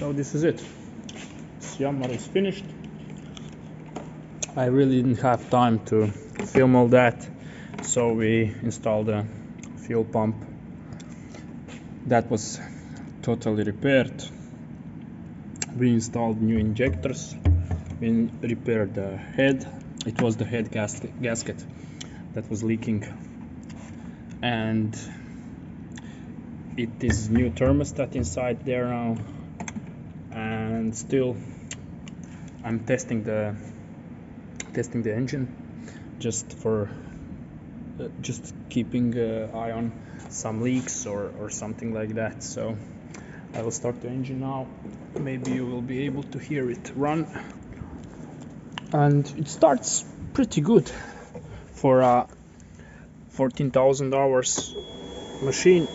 So this is it. Yammer is finished. I really didn't have time to film all that, so we installed a fuel pump that was totally repaired. We installed new injectors, we repaired the head. It was the head gasket that was leaking, and it is new thermostat inside there now. And still I'm testing the engine, just for just keeping eye on some leaks or something like that. So I will start the engine now. Maybe you will be able to hear it run, and it starts pretty good for a 14,000 hours machine.